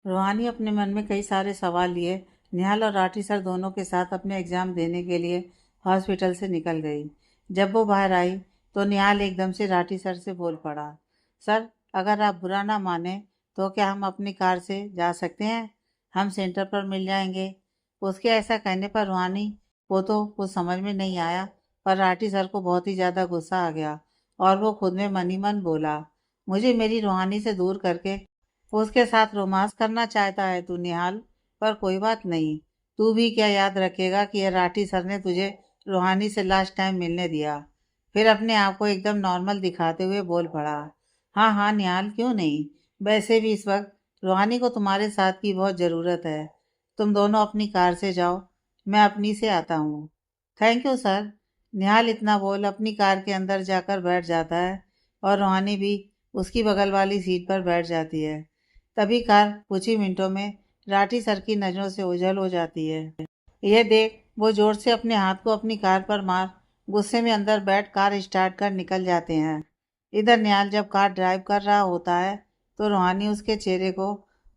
रूहानी अपने मन में कई सारे सवाल लिए निहाल और राठी सर दोनों के साथ अपने एग्ज़ाम देने के लिए हॉस्पिटल से निकल गई। जब वो बाहर आई तो निहाल एकदम से राठी सर से बोल पड़ा, सर अगर आप बुरा ना माने तो क्या हम अपनी कार से जा सकते हैं? हम सेंटर पर मिल जाएंगे। उसके ऐसा कहने पर रूहानी को तो कुछ समझ में नहीं आया, पर राठी सर को बहुत ही ज़्यादा गुस्सा आ गया और वो खुद में मन ही मन बोला, मुझे मेरी रूहानी से दूर करके उसके साथ रोमांस करना चाहता है तू निहाल। पर कोई बात नहीं, तू भी क्या याद रखेगा कि ये राठी सर ने तुझे रूहानी से लास्ट टाइम मिलने दिया। फिर अपने आप को एकदम नॉर्मल दिखाते हुए बोल पड़ा, हाँ हाँ निहाल क्यों नहीं, वैसे भी इस वक्त रूहानी को तुम्हारे साथ की बहुत ज़रूरत है। तुम दोनों अपनी कार से जाओ, मैं अपनी से आता हूँ। Thank you sir. निहाल इतना बोल अपनी कार के अंदर जाकर बैठ जाता है और रूहानी भी उसकी बगल वाली सीट पर बैठ जाती है। तभी कार कुछ ही मिनटों में राठी सर की नज़रों से ओझल हो जाती है। यह देख वो जोर से अपने हाथ को अपनी कार पर मार गुस्से में अंदर बैठ कार स्टार्ट कर निकल जाते हैं। इधर निहाल जब कार ड्राइव कर रहा होता है तो रूहानी उसके चेहरे को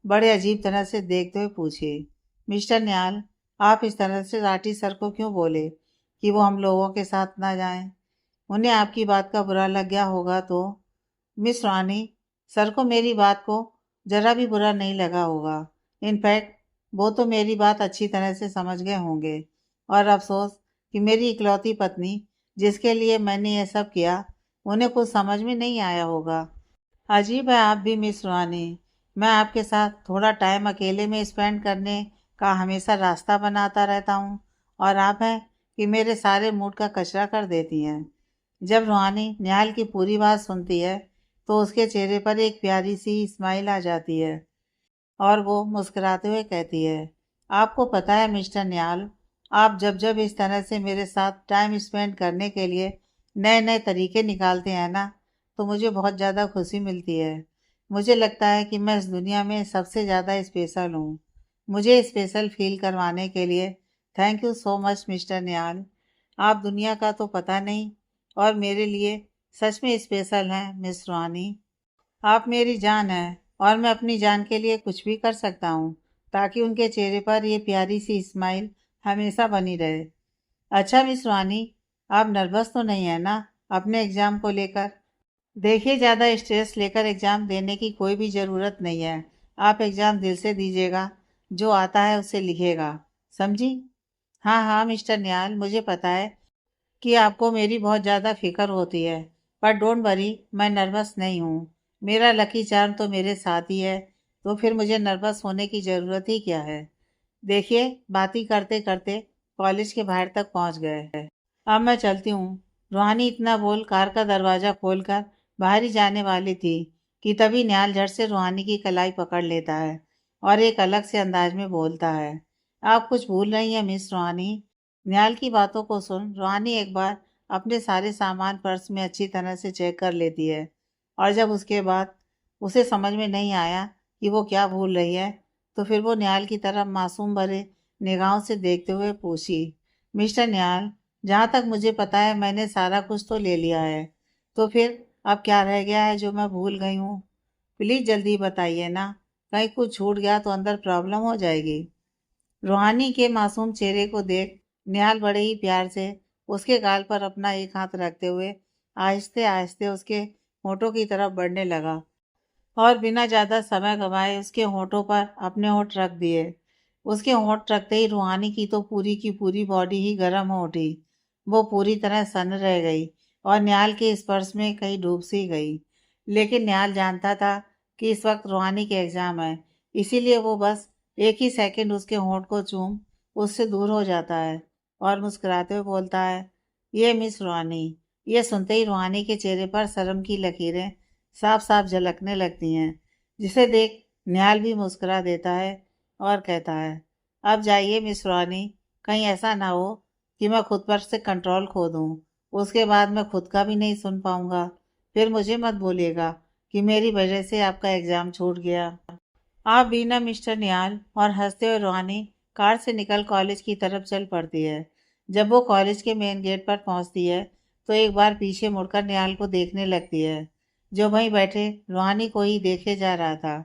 बड़े अजीब तरह से देखते हुए पूछे, मिस्टर निहाल, आप इस तरह से राठी सर को क्यों बोले कि वो हम लोगों के साथ ना जाएं? उन्हें आपकी बात का बुरा लग गया होगा तो? मिस रानी, सर को मेरी बात को जरा भी बुरा नहीं लगा होगा। इनफैक्ट वो तो मेरी बात अच्छी तरह से समझ गए होंगे। और अफसोस कि मेरी इकलौती पत्नी जिसके लिए मैंने ये सब किया, उन्हें कुछ समझ में नहीं आया होगा। अजीब है आप भी मिस रानी। मैं आपके साथ थोड़ा टाइम अकेले में स्पेंड करने का हमेशा रास्ता बनाता रहता हूँ और आप हैं कि मेरे सारे मूड का कचरा कर देती हैं। जब रूहानी निहाल की पूरी बात सुनती है तो उसके चेहरे पर एक प्यारी सी स्माइल आ जाती है और वो मुस्कुराते हुए कहती है, आपको पता है मिस्टर निहाल, आप जब जब इस तरह से मेरे साथ टाइम स्पेंड करने के लिए नए नए तरीके निकालते हैं ना, तो मुझे बहुत ज़्यादा खुशी मिलती है। मुझे लगता है कि मैं इस दुनिया में सबसे ज़्यादा स्पेशल हूँ। मुझे स्पेशल फील करवाने के लिए thank you so much mister Nihal. आप दुनिया का तो पता नहीं और मेरे लिए सच में स्पेशल हैं मिस रानी। आप मेरी जान है और मैं अपनी जान के लिए कुछ भी कर सकता हूँ ताकि उनके चेहरे पर ये प्यारी सी स्माइल हमेशा बनी रहे। अच्छा मिस रानी, आप नर्वस तो नहीं है ना अपने एग्ज़ाम को लेकर? देखिए ज़्यादा स्ट्रेस लेकर एग्ज़ाम देने की कोई भी ज़रूरत नहीं है। आप एग्ज़ाम दिल से दीजिएगा, जो आता है उसे लिखेगा, समझी? हाँ हाँ मिस्टर निहाल, मुझे पता है कि आपको मेरी बहुत ज़्यादा फिक्र होती है, पर डोंट वरी, मैं नर्वस नहीं हूँ। मेरा लकी चार्म तो मेरे साथ ही है, तो फिर मुझे नर्वस होने की ज़रूरत ही क्या है। देखिए बातें करते करते कॉलेज के बाहर तक पहुँच गए। अब मैं चलती हूँ। रूहानी इतना बोल कार का दरवाज़ा खोलकर बाहर ही जाने वाली थी कि तभी निहाल झट से रूहानी की कलाई पकड़ लेता है और एक अलग से अंदाज में बोलता है, आप कुछ भूल रही हैं मिस रूहानी। निहाल की बातों को सुन रूहानी एक बार अपने सारे सामान पर्स में अच्छी तरह से चेक कर लेती है और जब उसके बाद उसे समझ में नहीं आया कि वो क्या भूल रही है, तो फिर वो निहाल की तरफ मासूम भरे निगाहों से देखते हुए पूछी, मिस्टर निहाल, जहाँ तक मुझे पता है मैंने सारा कुछ तो ले लिया है, तो फिर अब क्या रह गया है जो मैं भूल गई हूँ? प्लीज़ जल्दी बताइए ना, कहीं कुछ छूट गया तो अंदर प्रॉब्लम हो जाएगी। रूहानी के मासूम चेहरे को देख निहाल बड़े ही प्यार से उसके गाल पर अपना एक हाथ रखते हुए आहिस्ते आहिस्ते उसके होठों की तरफ बढ़ने लगा और बिना ज़्यादा समय गंवाए उसके होठों पर अपने होठ रख दिए। उसके होठ रखते ही रूहानी की तो पूरी की पूरी बॉडी ही गर्म हो उठी। वो पूरी तरह सन्न रह गई और निहाल के स्पर्श में कहीं डूब सी गई। लेकिन निहाल जानता था कि इस वक्त रूहानी के एग्ज़ाम है, इसीलिए वो बस एक ही सेकंड उसके होंठ को चूम उससे दूर हो जाता है और मुस्कुराते हुए बोलता है, ये मिस रूहानी। ये सुनते ही रूहानी के चेहरे पर शर्म की लकीरें साफ साफ झलकने लगती हैं, जिसे देख निहाल भी मुस्कुरा देता है और कहता है, अब जाइए मिस रूहानी, कहीं ऐसा ना हो कि मैं खुद पर से कंट्रोल खो दूँ। उसके बाद मैं खुद का भी नहीं सुन पाऊंगा। फिर मुझे मत बोलिएगा कि मेरी वजह से आपका एग्ज़ाम छूट गया। आप भी ना मिस्टर निहाल। और हंसते हुए रूहानी कार से निकल कॉलेज की तरफ चल पड़ती है। जब वो कॉलेज के मेन गेट पर पहुंचती है तो एक बार पीछे मुड़कर निहाल को देखने लगती है, जो वहीं बैठे रूहानी को ही देखे जा रहा था।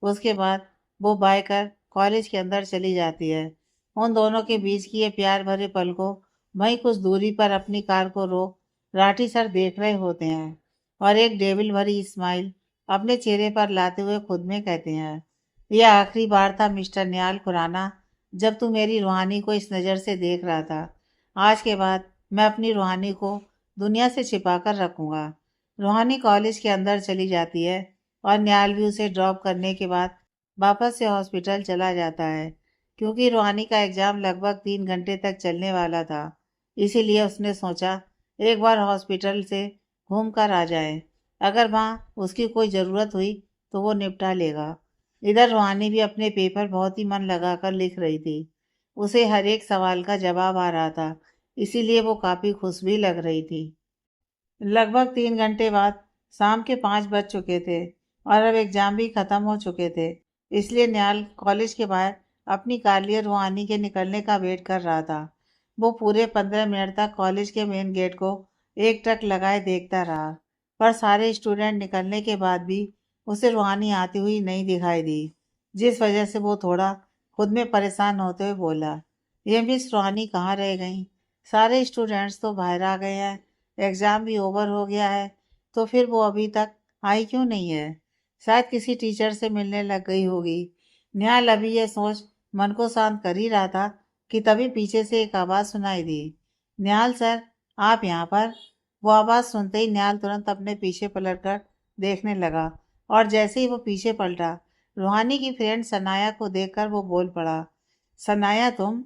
उसके बाद वो बाय कर कॉलेज के अंदर चली जाती है। उन दोनों के बीच की ये प्यार भरे पल को वहीं कुछ दूरी पर अपनी कार को रोक राठी सर देख रहे होते हैं और एक डेविल भरी स्माइल अपने चेहरे पर लाते हुए खुद में कहते हैं, यह आखिरी बार था मिस्टर निहाल खुराना, जब तू मेरी रूहानी को इस नज़र से देख रहा था। आज के बाद मैं अपनी रूहानी को दुनिया से छिपा कर रखूँगा। रूहानी कॉलेज के अंदर चली जाती है और निहाल भी उसे ड्रॉप करने के बाद वापस से हॉस्पिटल चला जाता है। क्योंकि रूहानी का एग्ज़ाम लगभग 3 घंटे तक चलने वाला था, इसीलिए उसने सोचा एक बार हॉस्पिटल से घूम कर आ जाए। अगर वहाँ उसकी कोई ज़रूरत हुई तो वो निपटा लेगा। इधर रूहानी भी अपने पेपर बहुत ही मन लगाकर लिख रही थी। उसे हर एक सवाल का जवाब आ रहा था, इसीलिए वो काफ़ी खुश भी लग रही थी। लगभग 3 घंटे बाद शाम के 5 बज चुके थे और अब एग्ज़ाम भी ख़त्म हो चुके थे। इसलिए निहाल कॉलेज के बाहर अपनी कार लिए रूहानी के निकलने का वेट कर रहा था। वो पूरे 15 मिनट तक कॉलेज के मेन गेट को एक टक लगाए देखता रहा, पर सारे स्टूडेंट निकलने के बाद भी उसे रूहानी आती हुई नहीं दिखाई दी, जिस वजह से वो थोड़ा खुद में परेशान होते हुए बोला, ये मिस रूहानी कहाँ रह गई? सारे स्टूडेंट्स तो बाहर आ गए हैं, एग्ज़ाम भी ओवर हो गया है, तो फिर वो अभी तक आई क्यों नहीं है? शायद किसी टीचर से मिलने लग गई होगी। निहाल अभी यह सोच मन को शांत कर ही रहा था कि तभी पीछे से एक आवाज़ सुनाई दी, निहाल सर, आप यहाँ पर? वो आवाज़ सुनते ही निहाल तुरंत अपने पीछे पलटकर देखने लगा और जैसे ही वो पीछे पलटा, रूहानी की फ्रेंड सनाया को देखकर वो बोल पड़ा, सनाया तुम?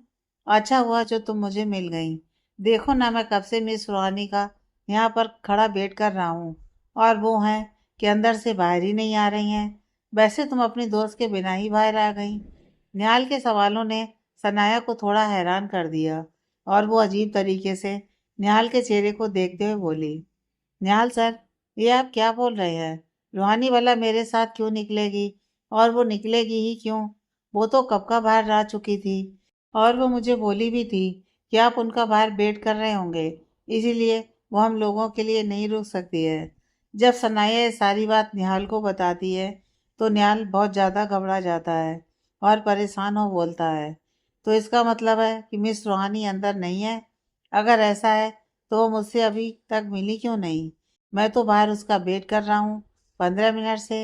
अच्छा हुआ जो तुम मुझे मिल गई। देखो ना, मैं कब से मिस रूहानी का यहाँ पर खड़ा वेट कर रहा हूँ और वो हैं कि अंदर से बाहर ही नहीं आ रही हैं। वैसे तुम अपनी दोस्त के बिना ही बाहर आ गई। निहाल के सवालों ने सनाया को थोड़ा हैरान कर दिया और वो अजीब तरीके से निहाल के चेहरे को देखते हुए बोली, निहाल सर, ये आप क्या बोल रहे हैं? रूहानी वाला मेरे साथ क्यों निकलेगी? और वो निकलेगी ही क्यों? वो तो कब का बाहर रह चुकी थी और वो मुझे बोली भी थी कि आप उनका बाहर वेट कर रहे होंगे, इसीलिए वो हम लोगों के लिए नहीं रुक सकती है। जब सनाया ये सारी बात निहाल को बताती है तो निहाल बहुत ज़्यादा घबरा जाता है और परेशान हो बोलता है, तो इसका मतलब है कि मिस रूहानी अंदर नहीं है? अगर ऐसा है तो वो मुझसे अभी तक मिली क्यों नहीं? मैं तो बाहर उसका वेट कर रहा हूँ 15 मिनट से।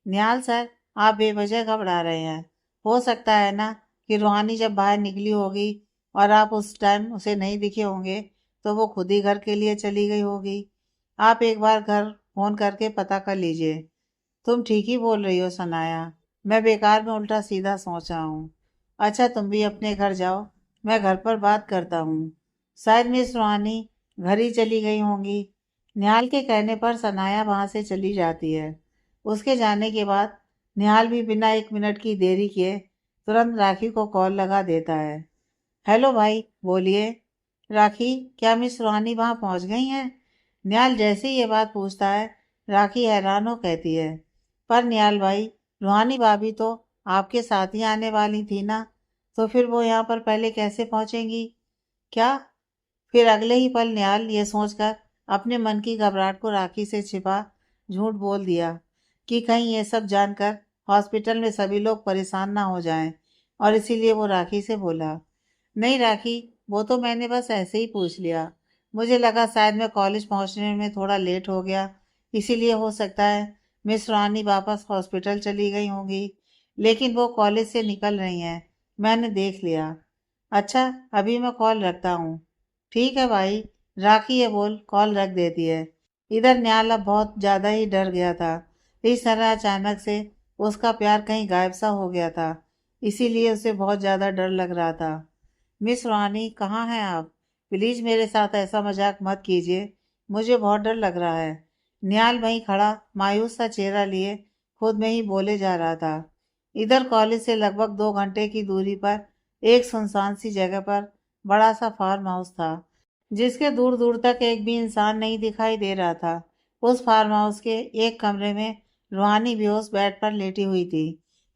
निहाल सर, आप बेवजह घबरा रहे हैं। हो सकता है ना कि रूहानी जब बाहर निकली होगी और आप उस टाइम उसे नहीं दिखे होंगे तो वो खुद ही घर के लिए चली गई होगी। आप एक बार घर फ़ोन करके पता कर लीजिए। तुम ठीक ही बोल रही हो सनाया, मैं बेकार में उल्टा सीधा सोच रहा हूँ। अच्छा, तुम भी अपने घर जाओ, मैं घर पर बात करता हूँ। शायद मिस रूहानी घर ही चली गई होंगी। निहाल के कहने पर सनाया वहाँ से चली जाती है। उसके जाने के बाद निहाल भी बिना 1 मिनट की देरी किए तुरंत राखी को कॉल लगा देता है। हेलो भाई, बोलिए। राखी, क्या मिस रूहानी वहाँ पहुँच गई हैं? निहाल जैसे ही ये बात पूछता है, राखी हैरान हो कहती है, पर निहाल भाई, रूहानी भाभी तो आपके साथ ही आने वाली थी ना, तो फिर वो यहाँ पर पहले कैसे पहुँचेंगी? क्या? फिर अगले ही पल निहाल ये सोचकर अपने मन की घबराहट को राखी से छिपा झूठ बोल दिया कि कहीं ये सब जानकर हॉस्पिटल में सभी लोग परेशान ना हो जाएं, और इसीलिए वो राखी से बोला, नहीं राखी, वो तो मैंने बस ऐसे ही पूछ लिया। मुझे लगा शायद मैं कॉलेज पहुंचने में थोड़ा लेट हो गया, इसीलिए हो सकता है मिस रानी वापस हॉस्पिटल चली गई होंगी, लेकिन वो कॉलेज से निकल रही हैं, मैंने देख लिया। अच्छा, अभी मैं कॉल रखता हूँ। ठीक है भाई, राखी ये बोल कॉल रख देती है। इधर निहाल अब बहुत ज़्यादा ही डर गया था। इस तरह अचानक से उसका प्यार कहीं गायब सा हो गया था, इसीलिए उसे बहुत ज़्यादा डर लग रहा था। मिस रानी, कहाँ हैं आप? प्लीज़ मेरे साथ ऐसा मजाक मत कीजिए, मुझे बहुत डर लग रहा है। निहाल वहीं खड़ा मायूस सा चेहरा लिए खुद में ही बोले जा रहा था। इधर कॉलेज से लगभग 2 घंटे की दूरी पर एक सुनसान सी जगह पर बड़ा सा फार्म हाउस था, जिसके दूर दूर तक एक भी इंसान नहीं दिखाई दे रहा था। उस फार्म हाउस के एक कमरे में रूहानी बेहोश बेड पर लेटी हुई थी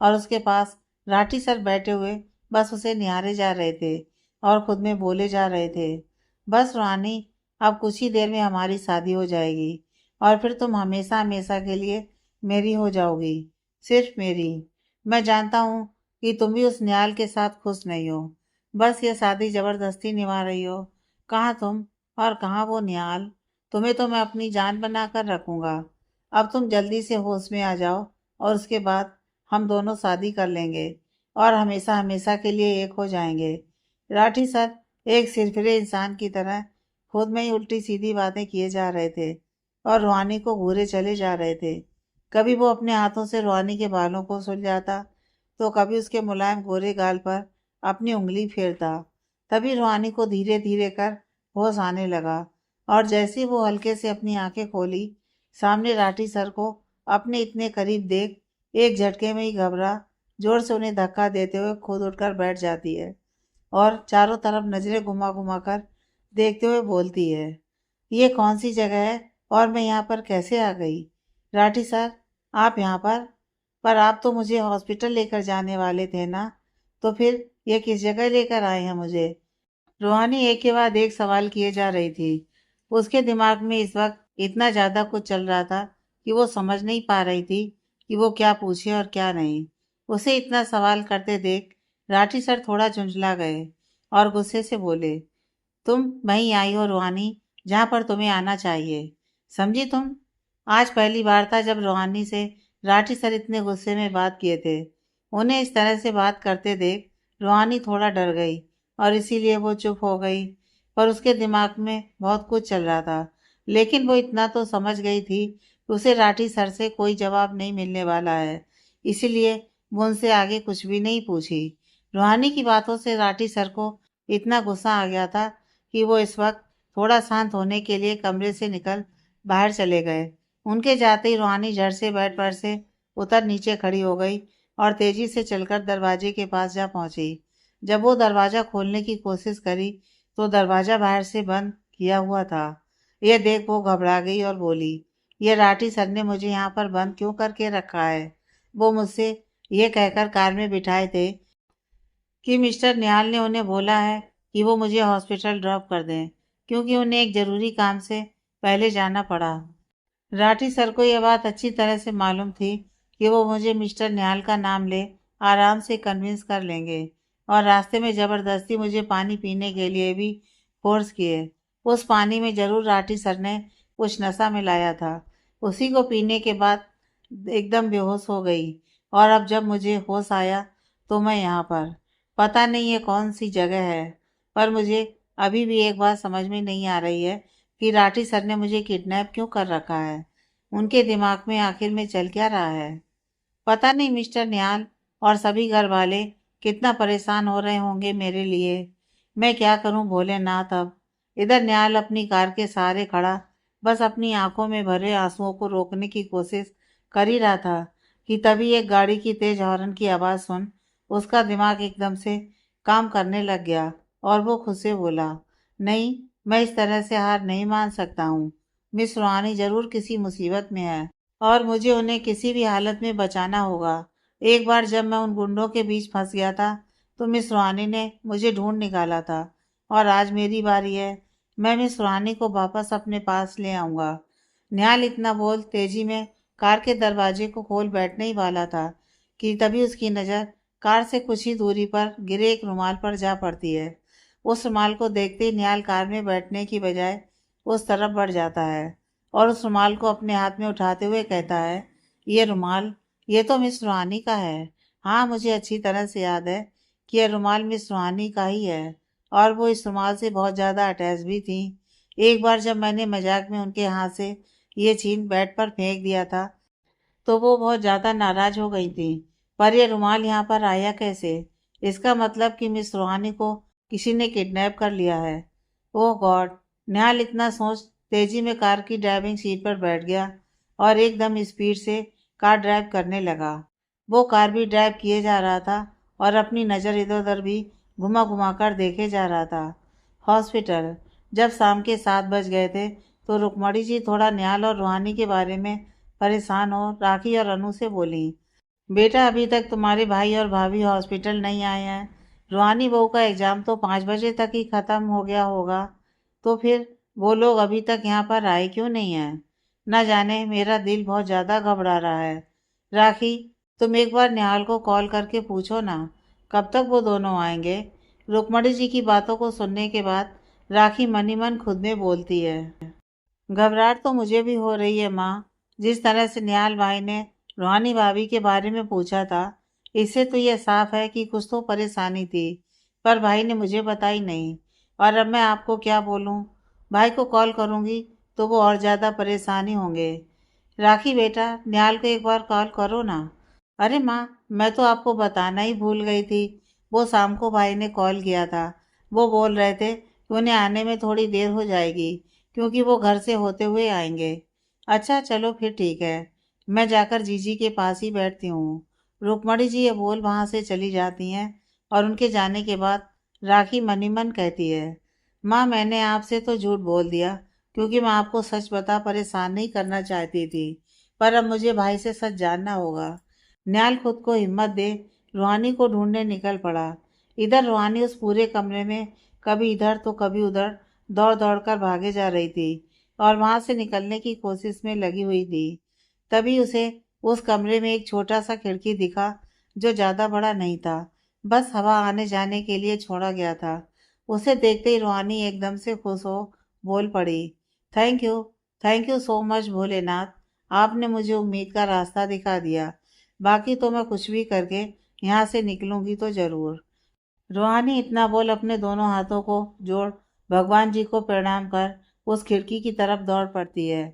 और उसके पास राठी सर बैठे हुए बस उसे निहारे जा रहे थे और खुद में बोले जा रहे थे, बस रूहानी, अब कुछ ही देर में हमारी शादी हो जाएगी और फिर तुम हमेशा हमेशा के लिए मेरी हो जाओगी, सिर्फ मेरी। मैं जानता हूँ कि तुम भी उस निहाल के साथ खुश नहीं हो। बस ये शादी जबरदस्ती निभा रही हो। कहाँ तुम और कहाँ वो निहाल। तुम्हें तो मैं अपनी जान बना कर रखूंगा। अब तुम जल्दी से होश में आ जाओ और उसके बाद हम दोनों शादी कर लेंगे और हमेशा हमेशा के लिए एक हो जाएंगे। राठी सर एक सिरफिरे इंसान की तरह खुद में ही उल्टी सीधी बातें किए जा रहे थे और रूहानी को घूरे चले जा रहे थे। कभी वो अपने हाथों से रूहानी के बालों को सुलझाता तो कभी उसके मुलायम गोरे गाल पर अपनी उंगली फेरता। तभी रूहानी को धीरे धीरे कर होश आने लगा और जैसे ही वो हल्के से अपनी आंखें खोली, सामने राठी सर को अपने इतने करीब देख एक झटके में ही घबरा जोर से उन्हें धक्का देते हुए खुद उठकर बैठ जाती है और चारों तरफ नजरें घुमा घुमा कर देखते हुए बोलती है, ये कौन सी जगह है और मैं यहाँ पर कैसे आ गई। राठी सर, आप यहाँ पर आप तो मुझे हॉस्पिटल लेकर जाने वाले थे ना, तो फिर ये किस जगह लेकर आए हैं मुझे। रूहानी एक के बाद एक सवाल किए जा रही थी। उसके दिमाग में इस वक्त इतना ज्यादा कुछ चल रहा था कि वो समझ नहीं पा रही थी कि वो क्या पूछे और क्या नहीं। उसे इतना सवाल करते देख राठी सर थोड़ा झुंझला गए और गुस्से से बोले, तुम वहीं आई हो रूहानी, जहाँ पर तुम्हें आना चाहिए। समझी तुम। आज पहली बार था जब रूहानी से राठी सर इतने गुस्से में बात किए थे। उन्हें इस तरह से बात करते देख रूहानी थोड़ा डर गई और इसीलिए वो चुप हो गई। पर उसके दिमाग में बहुत कुछ चल रहा था। लेकिन वो इतना तो समझ गई थी कि उसे राठी सर से कोई जवाब नहीं मिलने वाला है। इसीलिए वो उनसे आगे कुछ भी नहीं पूछी। रूहानी की बातों से राठी सर को इतना गुस्सा आ गया था कि वो इस वक्त थोड़ा शांत होने के लिए कमरे से निकल बाहर चले गए। उनके जाते ही रूहानी झट से बेड पर से उतर नीचे खड़ी हो गई और तेजी से चलकर दरवाजे के पास जा पहुंची। जब वो दरवाजा खोलने की कोशिश करी तो दरवाजा बाहर से बंद किया हुआ था। यह देख वो घबरा गई और बोली, ये राठी सर ने मुझे यहाँ पर बंद क्यों करके रखा है। वो मुझसे ये कहकर कार में बिठाए थे कि मिस्टर निहाल ने उन्हें बोला है कि वो मुझे हॉस्पिटल ड्रॉप कर दें, क्योंकि उन्हें एक ज़रूरी काम से पहले जाना पड़ा। राठी सर को यह बात अच्छी तरह से मालूम थी कि वो मुझे मिस्टर निहाल का नाम ले आराम से कन्विंस कर लेंगे और रास्ते में ज़बरदस्ती मुझे पानी पीने के लिए भी फोर्स किए। उस पानी में ज़रूर राठी सर ने कुछ नशा मिलाया था। उसी को पीने के बाद एकदम बेहोश हो गई और अब जब मुझे होश आया तो मैं यहाँ पर, पता नहीं ये कौन सी जगह है। पर मुझे अभी भी एक बात समझ में नहीं आ रही है कि राठी सर ने मुझे किडनैप क्यों कर रखा है। उनके दिमाग में आखिर में चल क्या रहा है। पता नहीं मिस्टर निहाल और सभी घर वाले कितना परेशान हो रहे होंगे मेरे लिए। मैं क्या करूं भोलेनाथ अब। इधर निहाल अपनी कार के सहारे खड़ा बस अपनी आंखों में भरे आंसुओं को रोकने की कोशिश कर ही रहा था कि तभी एक गाड़ी की तेज हॉर्न की आवाज़ सुन उसका दिमाग एकदम से काम करने लग गया और वो खुद से बोला, नहीं, मैं इस तरह से हार नहीं मान सकता हूँ। मिस रूहानी जरूर किसी मुसीबत में है और मुझे उन्हें किसी भी हालत में बचाना होगा। एक बार जब मैं उन गुंडों के बीच फंस गया था तो मिस रूहानी ने मुझे ढूंढ निकाला था और आज मेरी बारी है। मैं मिस रूहानी को वापस अपने पास ले आऊंगा। निहाल इतना बोल तेजी में कार के दरवाजे को खोल बैठने ही वाला था कि तभी उसकी नज़र कार से कुछ ही दूरी पर गिरे एक रुमाल पर जा पड़ती है। उस रुमाल को देखते ही निहाल कार में बैठने की बजाय उस तरफ बढ़ जाता है और उस रुमाल को अपने हाथ में उठाते हुए कहता है, ये रुमाल, ये तो मिस रूहानी का है। हाँ, मुझे अच्छी तरह से याद है कि यह रुमाल मिस रूहानी का ही है और वो इस रुमाल से बहुत ज़्यादा अटैच भी थी। एक बार जब मैंने मजाक में उनके हाथ से ये छीन बेड पर फेंक दिया था तो वो बहुत ज़्यादा नाराज हो गई थी। पर यह रुमाल यहाँ पर आया कैसे। इसका मतलब कि मिस रूहानी को किसी ने किडनैप कर लिया है। ओह गॉड। निहाल इतना सोच तेजी में कार की ड्राइविंग सीट पर बैठ गया और एकदम स्पीड से कार ड्राइव करने लगा। वो कार भी ड्राइव किए जा रहा था और अपनी नज़र इधर उधर भी घुमा घुमा कर देखे जा रहा था। हॉस्पिटल। जब शाम के 7 बज गए थे तो रुक्मणी जी थोड़ा निहाल और रूहानी के बारे में परेशान हो राखी और अनु से बोली, बेटा अभी तक तुम्हारे भाई और भाभी हॉस्पिटल नहीं आए हैं। रूहानी बहू का एग्जाम तो 5 बजे तक ही ख़त्म हो गया होगा, तो फिर वो लोग अभी तक यहाँ पर आए क्यों नहीं हैं। न जाने, मेरा दिल बहुत ज़्यादा घबरा रहा है। राखी, तुम एक बार निहाल को कॉल करके पूछो ना, कब तक वो दोनों आएंगे। रुक्मणी जी की बातों को सुनने के बाद राखी मन ही मन खुद में बोलती है, घबराहट तो मुझे भी हो रही है माँ। जिस तरह से निहाल भाई ने रूहानी भाभी के बारे में पूछा था, इससे तो ये साफ है कि कुछ तो परेशानी थी, पर भाई ने मुझे बताई नहीं। और अब मैं आपको क्या बोलूँ, भाई को कॉल करूँगी तो वो और ज़्यादा परेशानी होंगे। राखी बेटा, निहाल को एक बार कॉल करो ना। अरे माँ, मैं तो आपको बताना ही भूल गई थी। वो शाम को भाई ने कॉल किया था। वो बोल रहे थे कि उन्हें आने में थोड़ी देर हो जाएगी, क्योंकि वो घर से होते हुए आएंगे। अच्छा चलो फिर ठीक है, मैं जाकर जीजी के पास ही बैठती हूँ। रुक्मणी जी ये बोल वहाँ से चली जाती हैं और उनके जाने के बाद राखी मन ही मन कहती है, माँ मैंने आपसे तो झूठ बोल दिया, क्योंकि मैं आपको सच बता परेशान नहीं करना चाहती थी, पर अब मुझे भाई से सच जानना होगा। न्याल खुद को हिम्मत दे रूहानी को ढूंढने निकल पड़ा। इधर रूहानी उस पूरे कमरे में कभी इधर तो कभी उधर दौड़ दौड़ कर भागे जा रही थी और वहां से निकलने की कोशिश में लगी हुई थी। तभी उसे उस कमरे में एक छोटा सा खिड़की दिखा, जो ज्यादा बड़ा नहीं था, बस हवा आने जाने के लिए छोड़ा गया था। उसे देखते ही रूहानी एकदम से खुश हो बोल पड़ी, thank you, thank you so much Bholenath, आपने मुझे उम्मीद का रास्ता दिखा दिया। बाकी तो मैं कुछ भी करके यहाँ से निकलूंगी तो जरूर। रूहानी इतना बोल अपने दोनों हाथों को जोड़ भगवान जी को प्रणाम कर उस खिड़की की तरफ दौड़ पड़ती है।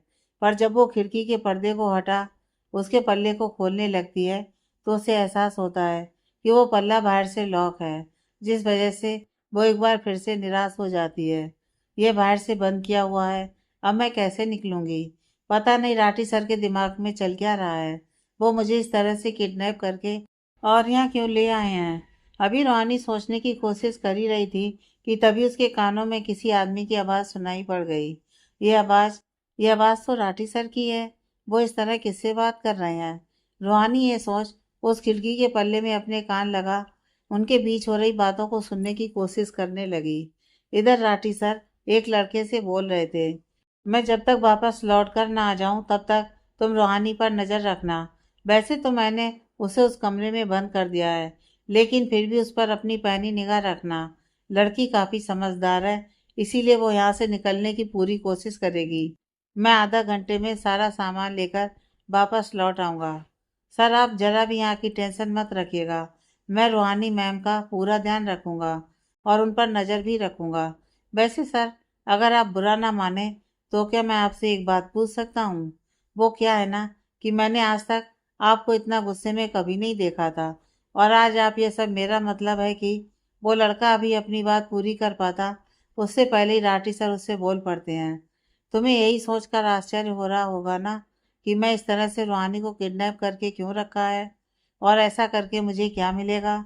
पर जब वो खिड़की के पर्दे को हटा उसके पल्ले को खोलने लगती है, तो उसे एहसास होता है कि वो पल्ला बाहर से लॉक है, जिस वजह से वो एक बार फिर से निराश हो जाती है। ये बाहर से बंद किया हुआ है, अब मैं कैसे निकलूंगी। पता नहीं राठी सर के दिमाग में चल क्या रहा है, वो मुझे इस तरह से किडनैप करके और यहाँ क्यों ले आए हैं। अभी रोहानी सोचने की कोशिश कर ही रही थी कि तभी उसके कानों में किसी आदमी की आवाज़ सुनाई पड़ गई। ये आवाज़ ये आवाज़ तो राठी सर की है। वो इस तरह किससे बात कर रहे हैं। रोहानी ये सोच उस खिड़की के पल्ले में अपने कान लगा उनके बीच हो रही बातों को सुनने की कोशिश करने लगी। इधर राठी सर एक लड़के से बोल रहे थे, मैं जब तक वापस लौट कर ना आ जाऊं तब तक तुम रूहानी पर नज़र रखना। वैसे तो मैंने उसे उस कमरे में बंद कर दिया है, लेकिन फिर भी उस पर अपनी पैनी निगाह रखना। लड़की काफ़ी समझदार है, इसीलिए वो यहाँ से निकलने की पूरी कोशिश करेगी। मैं आधा घंटे में सारा सामान लेकर वापस लौट आऊँगा। सर आप जरा भी यहाँ की टेंशन मत रखिएगा, मैं रूहानी मैम का पूरा ध्यान रखूँगा और उन पर नज़र भी रखूँगा। वैसे सर, अगर आप बुरा ना माने तो क्या मैं आपसे एक बात पूछ सकता हूँ। वो क्या है ना कि मैंने आज तक आपको इतना गुस्से में कभी नहीं देखा था, और आज आप ये सब, मेरा मतलब है कि वो लड़का अभी अपनी बात पूरी कर पाता उससे पहले ही राठी सर उससे बोल पड़ते हैं। तुम्हें यही सोचकर आश्चर्य हो रहा होगा ना कि मैं इस तरह से रूहानी को किडनैप करके क्यों रखा है, और ऐसा करके मुझे क्या मिलेगा।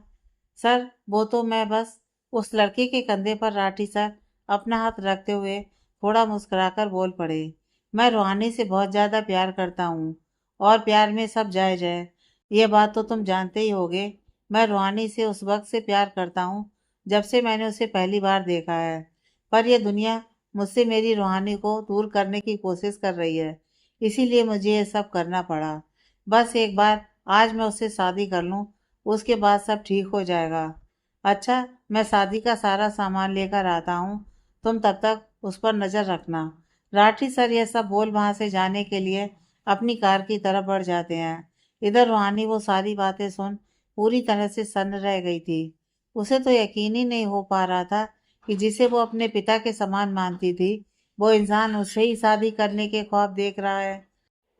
सर वो तो मैं बस, उस लड़के के कंधे पर राठी सर अपना हाथ रखते हुए थोड़ा मुस्कुराकर बोल पड़े, मैं रूहानी से बहुत ज़्यादा प्यार करता हूँ और प्यार में सब जायज़ है। ये बात तो तुम जानते ही होगे। मैं रूहानी से उस वक्त से प्यार करता हूँ जब से मैंने उसे पहली बार देखा है, पर यह दुनिया मुझसे मेरी रूहानी को दूर करने की कोशिश कर रही है, इसीलिए मुझे ये सब करना पड़ा। बस एक बार आज मैं उससे शादी कर लूँ, उसके बाद सब ठीक हो जाएगा। अच्छा, मैं शादी का सारा सामान लेकर आता हूँ, तुम तब तक उस पर नज़र रखना। राठी सर यह सब बोल वहाँ से जाने के लिए अपनी कार की तरफ बढ़ जाते हैं। इधर रूहानी वो सारी बातें सुन पूरी तरह से सन्न रह गई थी। उसे तो यकीन ही नहीं हो पा रहा था कि जिसे वो अपने पिता के समान मानती थी, वो इंसान उससे ही शादी करने के ख्वाब देख रहा है।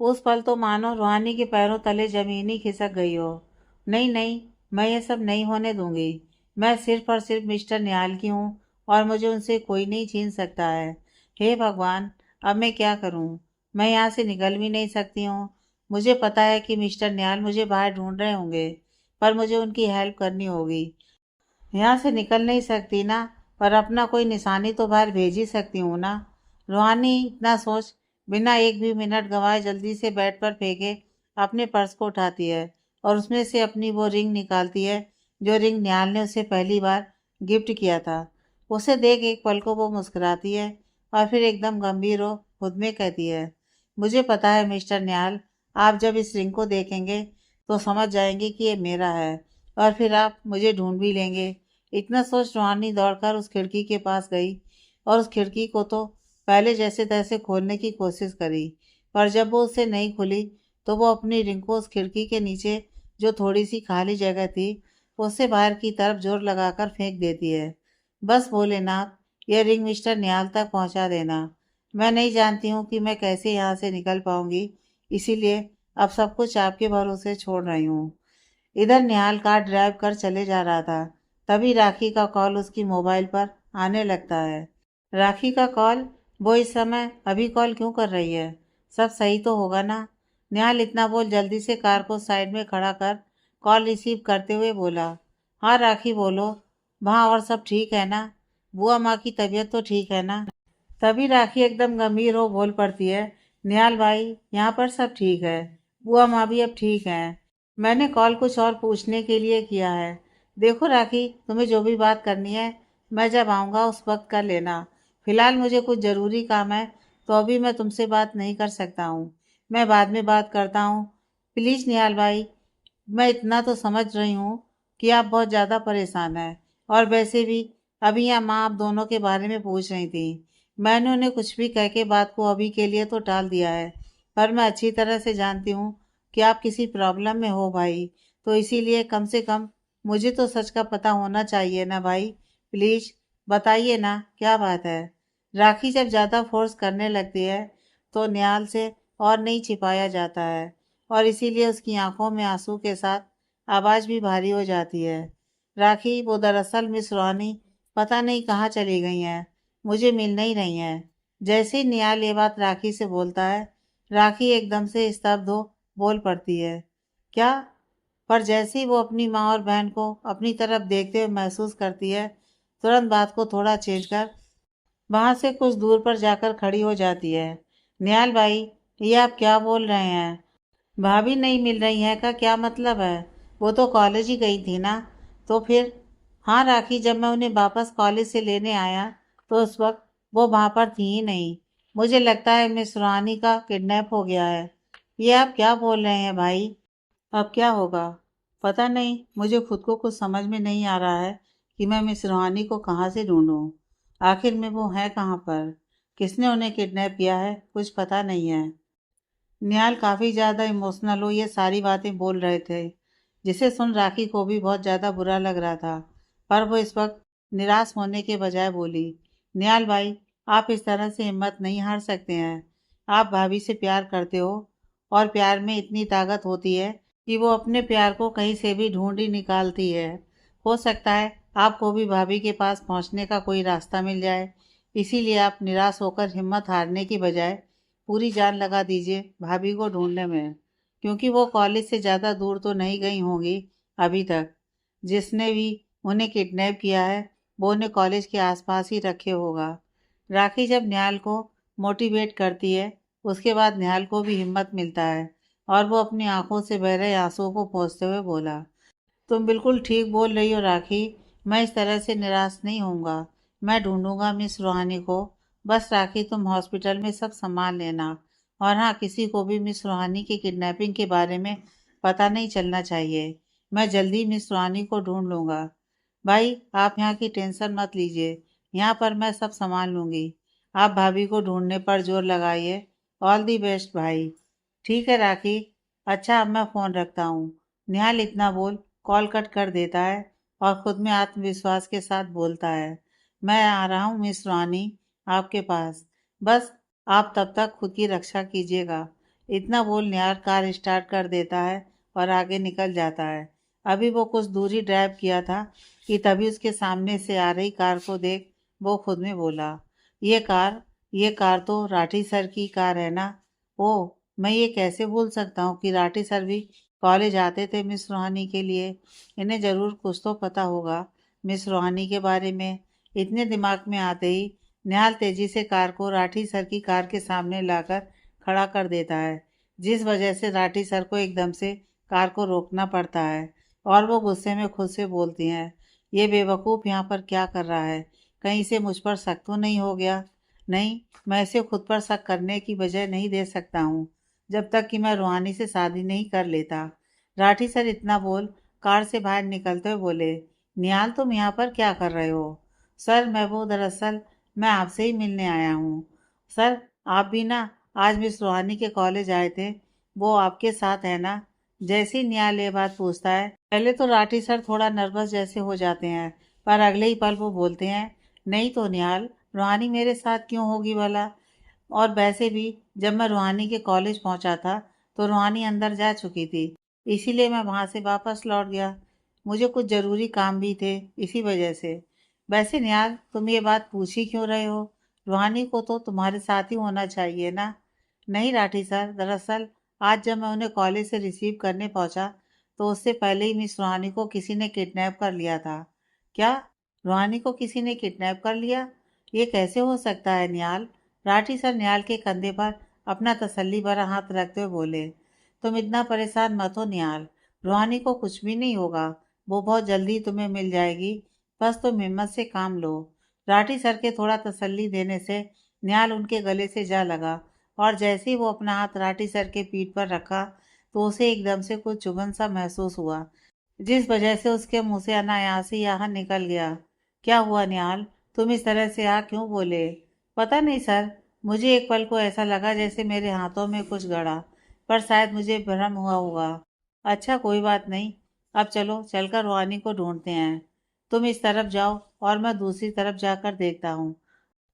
उस पल तो मानो रूहानी के पैरों तले जमीन ही खिसक गई हो। नहीं नहीं, मैं ये सब नहीं होने दूंगी। मैं सिर्फ और सिर्फ मिस्टर निहाल की हूँ और मुझे उनसे कोई नहीं छीन सकता है। हे भगवान, अब मैं क्या करूँ। मैं यहाँ से निकल भी नहीं सकती हूँ। मुझे पता है कि मिस्टर निहाल मुझे बाहर ढूंढ रहे होंगे, पर मुझे उनकी हेल्प करनी होगी। यहाँ से निकल नहीं सकती ना, पर अपना कोई निशानी तो बाहर भेज ही सकती हूँ ना। रूहानी इतना सोच बिना एक भी मिनट गंवाए जल्दी से बेड पर फेंके अपने पर्स को उठाती है और उसमें से अपनी वो रिंग निकालती है, जो रिंग निहाल ने उसे पहली बार गिफ्ट किया था। उसे देख एक पल को वो मुस्कुराती है और फिर एकदम गंभीर हो खुद में कहती है, मुझे पता है मिस्टर निहाल, आप जब इस रिंग को देखेंगे तो समझ जाएंगे कि ये मेरा है और फिर आप मुझे ढूंढ भी लेंगे। इतना सोच रूहानी दौड़कर उस खिड़की के पास गई और उस खिड़की को तो पहले जैसे तैसे खोलने की कोशिश करी, पर जब वो उससे नहीं खुली तो वो अपनी रिंग को उस खिड़की के नीचे जो थोड़ी सी खाली जगह थी उससे बाहर की तरफ जोर लगाकर फेंक देती है। बस भोलेनाथ, यह रिंग मिस्टर निहाल तक पहुंचा देना। मैं नहीं जानती हूँ कि मैं कैसे यहाँ से निकल पाऊंगी, इसीलिए अब सब कुछ आपके भरोसे छोड़ रही हूँ। इधर निहाल कार ड्राइव कर चले जा रहा था, तभी राखी का कॉल उसकी मोबाइल पर आने लगता है। राखी का कॉल? वो इस समय अभी कॉल क्यों कर रही है? सब सही तो होगा ना? निहाल इतना बोल जल्दी से कार को साइड में खड़ा कर कॉल रिसीव करते हुए बोला, हाँ राखी बोलो, वहाँ और सब ठीक है ना? बुआ माँ की तबीयत तो ठीक है ना? तभी राखी एकदम गंभीर हो बोल पड़ती है, निहाल भाई यहाँ पर सब ठीक है, बुआ माँ भी अब ठीक है। मैंने कॉल कुछ और पूछने के लिए किया है। देखो राखी, तुम्हें जो भी बात करनी है मैं जब आऊँगा उस वक्त कर लेना। फिलहाल मुझे कुछ ज़रूरी काम है तो अभी मैं तुमसे बात नहीं कर सकता हूँ। मैं बाद में बात करता हूँ। प्लीज़ निहाल भाई, मैं इतना तो समझ रही हूँ कि आप बहुत ज़्यादा परेशान हैं, और वैसे भी अभी यहाँ माँ आप दोनों के बारे में पूछ रही थी। मैंने उन्हें कुछ भी कह के बात को अभी के लिए तो टाल दिया है, पर मैं अच्छी तरह से जानती हूँ कि आप किसी प्रॉब्लम में हो भाई, तो इसीलिए कम से कम मुझे तो सच का पता होना चाहिए ना भाई। प्लीज़ बताइए ना क्या बात है। राखी जब ज़्यादा फोर्स करने लगती है तो निहाल से और नहीं छिपाया जाता है, और इसीलिए उसकी आंखों में आंसू के साथ आवाज़ भी भारी हो जाती है। राखी, वो दरअसल मिस रोहानी पता नहीं कहाँ चली गई हैं, मुझे मिल नहीं रही हैं। जैसे ही निहाल ये बात राखी से बोलता है, राखी एकदम से स्तब्ध हो बोल पड़ती है, क्या? पर जैसे ही वो अपनी माँ और बहन को अपनी तरफ देखते हुए महसूस करती है, तुरंत बात को थोड़ा चेंज कर वहां से कुछ दूर पर जाकर खड़ी हो जाती है। निहाल भाई, ये आप क्या बोल रहे हैं? भाभी नहीं मिल रही हैं का क्या मतलब है? वो तो कॉलेज ही गई थी ना? तो फिर? हाँ राखी, जब मैं उन्हें वापस कॉलेज से लेने आया तो उस वक्त वो वहाँ पर थी ही नहीं। मुझे लगता है मिस रूहानी का किडनैप हो गया है। ये आप क्या बोल रहे हैं भाई? अब क्या होगा? पता नहीं, मुझे खुद को कुछ समझ में नहीं आ रहा है कि मैं मिस रूहानी को कहाँ से ढूंढूं। आखिर में वो है कहाँ पर? किसने उन्हें किडनैप किया है, कुछ पता नहीं है। निहाल काफ़ी ज़्यादा इमोशनल हो ये सारी बातें बोल रहे थे, जिसे सुन राखी को भी बहुत ज़्यादा बुरा लग रहा था, पर वो इस वक्त निराश होने के बजाय बोली, निहाल भाई, आप इस तरह से हिम्मत नहीं हार सकते हैं। आप भाभी से प्यार करते हो, और प्यार में इतनी ताकत होती है कि वो अपने प्यार को कहीं से भी ढूंढ ही निकालती है। हो सकता है आपको भी भाभी के पास पहुंचने का कोई रास्ता मिल जाए, इसीलिए आप निराश होकर हिम्मत हारने की बजाय पूरी जान लगा दीजिए भाभी को ढूंढने में, क्योंकि वो कॉलेज से ज़्यादा दूर तो नहीं गई होंगी अभी तक। जिसने भी उन्हें किडनैप किया है वो उन्हें कॉलेज के आसपास ही रखे होगा। राखी जब निहाल को मोटिवेट करती है, उसके बाद निहाल को भी हिम्मत मिलता है, और वो अपनी आंखों से बह रहे आंसुओं को पोंछते हुए बोला, तुम बिल्कुल ठीक बोल रही हो राखी, मैं इस तरह से निराश नहीं होऊंगा। मैं ढूंढूंगा मिस रूहानी को। बस राखी, तुम हॉस्पिटल में सब संभाल लेना, और हाँ, किसी को भी मिस रूहानी की किडनैपिंग के बारे में पता नहीं चलना चाहिए। मैं जल्दी मिस रूहानी को ढूंढ लूंगा। भाई, आप यहाँ की टेंशन मत लीजिए, यहाँ पर मैं सब संभाल लूंगी। आप भाभी को ढूंढने पर जोर लगाइए। ऑल दी बेस्ट भाई। ठीक है राखी, अच्छा अब मैं फ़ोन रखता हूँ। निहाल इतना बोल कॉल कट कर देता है और खुद में आत्मविश्वास के साथ बोलता है, मैं आ रहा हूँ मिस रानी आपके पास। बस आप तब तक खुद की रक्षा कीजिएगा। इतना बोल निहाल कार स्टार्ट कर देता है और आगे निकल जाता है। अभी वो कुछ दूरी ड्राइव किया था कि तभी उसके सामने से आ रही कार को देख वो खुद में बोला, ये कार तो राठी सर की कार है ना? ओह, मैं ये कैसे भूल सकता हूँ कि राठी सर भी कॉलेज आते थे मिस रूहानी के लिए। इन्हें ज़रूर कुछ तो पता होगा मिस रूहानी के बारे में। इतने दिमाग में आते ही निहाल तेजी से कार को राठी सर की कार के सामने लाकर खड़ा कर देता है, जिस वजह से राठी सर को एकदम से कार को रोकना पड़ता है, और वो गुस्से में खुद से बोलती हैं, ये बेवकूफ़ यहाँ पर क्या कर रहा है? कहीं से मुझ पर शक तो नहीं हो गया? नहीं, मैं इसे खुद पर शक करने की वजह नहीं दे सकता हूँ जब तक कि मैं रूहानी से शादी नहीं कर लेता। राठी सर इतना बोल कार से बाहर निकलते हुए बोले, निहाल तुम यहाँ पर क्या कर रहे हो? सर दरअसल मैं आपसे ही मिलने आया हूँ। सर आप भी ना आज मिस रूहानी के कॉलेज आए थे, वो आपके साथ है ना? जैसे ही निहाल ये बात पूछता है, पहले तो राठी सर थोड़ा नर्वस जैसे हो जाते हैं, पर अगले ही पल वो बोलते हैं, नहीं तो निहाल, रूहानी मेरे साथ क्यों होगी भला? और वैसे भी जब मैं रूहानी के कॉलेज पहुंचा था तो रूहानी अंदर जा चुकी थी, इसीलिए मैं वहां से वापस लौट गया। मुझे कुछ ज़रूरी काम भी थे, इसी वजह से। वैसे निहाल तुम ये बात पूछ ही क्यों रहे हो? रूहानी को तो तुम्हारे साथ ही होना चाहिए ना? नहीं राठी सर, दरअसल आज जब मैं उन्हें कॉलेज से रिसीव करने पहुंचा तो उससे पहले ही मिस रूहानी को किसी ने किडनैप कर लिया था। क्या? रूहानी को किसी ने किडनैप कर लिया? ये कैसे हो सकता है निहाल? राठी सर निहाल के कंधे पर अपना तसल्ली भरा हाथ रखते हुए बोले, तुम इतना परेशान मत हो निहाल, रूहानी को कुछ भी नहीं होगा, वो बहुत जल्दी तुम्हें मिल जाएगी, बस तुम हिम्मत से काम लो। राठी सर के थोड़ा तसल्ली देने से निहाल उनके गले से जा लगा और जैसे ही वो अपना हाथ राठी सर के पीठ पर रखा तो उसे एकदम से कुछ चुभन सा महसूस हुआ, जिस वजह से उसके मुंह से अनायास ही आह निकल गया। क्या हुआ निहाल, तुम इस तरह से क्यों बोले? पता नहीं सर, मुझे एक पल को ऐसा लगा जैसे मेरे हाथों में कुछ गड़ा, पर शायद मुझे भ्रम हुआ होगा। अच्छा कोई बात नहीं, अब चलो चलकर रूहानी को ढूंढते हैं। तुम इस तरफ जाओ और मैं दूसरी तरफ जाकर देखता हूँ।